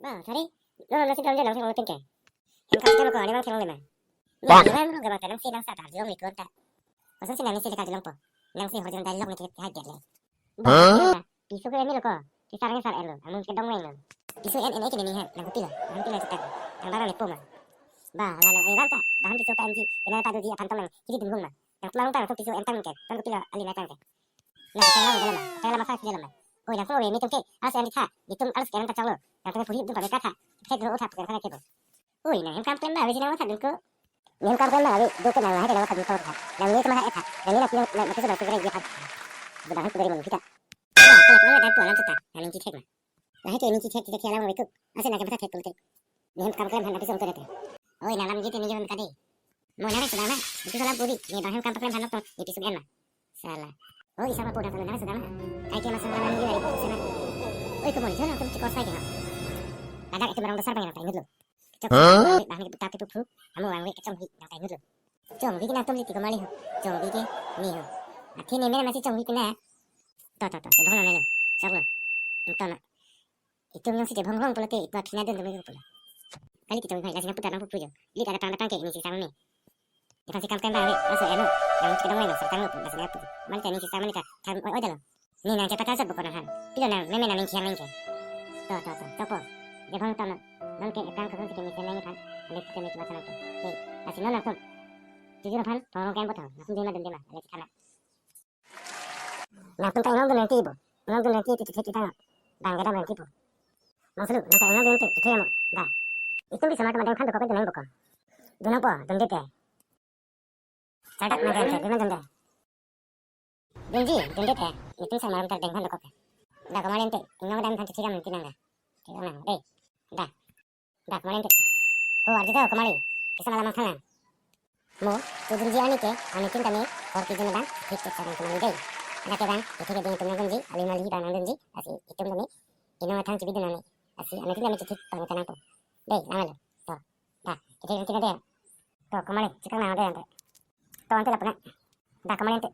Bah, tadi lo nasi dalam jalan sing ngelitin ke. Yang kasih tahu kau ada bang terong lima. Nih, gimana lo gak bang sih nang satar jelong di kota. Pasal sih nang sih dekat jelong po. Nang sih horizon dari lo nih hajar le. Bah, pisu ke ini lo kok. Kisarnya sar elo, amun ke dong lo. Pisu en ini kini nih, nang pila cetak. Nang barang lepo mah. Bah, lalu ini banta, bahan pisu PMG, kenal padu dia pantong nang, jadi tunggu mah. Nang pelang tang pisu entang ke, tang pila alin entang ke. Nang kaya lama fas dalam mah. Oh, nang flow ini tungke, alas yang dikha, ditung alas kaya nang kacang lo. Nang tungke puri itu pakai kata. Saya dulu utak bukan kata uy na yung kampen ba wisi na wasa dun ko yung kampen ba wi do ko na wahai dalam kadun ko dan ni sama eta dan ni na kisu da segera dia pat budak itu dari mana kita nah kalau kalau ada tuan kita yang ini cek mah nah itu ini cek kita kialam itu asal nak kita cek kulit ni kampen handa pisong ko dete uy na lam gitu ni johan kadi mo na sudah na itu salah budi ni bahang kampen handa to ni pisong en mah salah uy sama po na sudah mah ai ke masalah ni dari ko sana uy ko mo ni johan ko sai ke ada itu barang besar banyak tak ingat lo bahkan kita pakai tubuh kamu orang wek kecong yang kayak gitu cong bikin atom di tiga malih cong bikin nih akhir nih mana masih cong bikin ya toh jebong mana lo siapa entah nak itu yang si jebong long pelate itu akhirnya ada demi pula kali kita bikin kasih putar lampu pujo lihat ada tanda tangke ini sisa nih kita sih kampen bawa masuk eno yang kita main serta lu masih apa mana tadi sisa mana kan oh ada lo nih nang cepat asap bukan han tidak nang memang nang yang lain toh copo jebong tanah nanti akan kau nanti kami senang kan, alik kami coba senang tu. Nih, asal nona tu, jujur kan, tolong kalian potong, langsung dema, alik kanan. Nah, tu kan nong nanti ibu, nong nanti itu kita nggak, bang kita nanti ibu. Maksud, nanti nong nanti itu ya mo, dah. Itu bisa macam macam kan tu kau itu neng bukan. Dona po, dende teh. Catat macam tu, dona dende. Dende teh, itu sama orang terdeng kan tu kau. Dah kemarin teh, nong dan kan cicam nanti nangga. Cicam nang, deh, dah kemarin teh. Oh, arti tahu kemarin. Kisah malam makanan. Mo, tujuan dia ni ke, ane cinta ni, orang kijen bang, kita sekarang kemarin deh. Ada ke bang, kita ke dengan teman kunci, alih malih bang nang kunci, asih itu ni, ino matang cibi dulu ni, asih ane cinta ni cicit bang kanang tu. Deh, nama lo. Toh, dah, kita deh. Toh kemarin, sekarang nama deh ante. Toh ante lah pernah. Dah kemarin teh.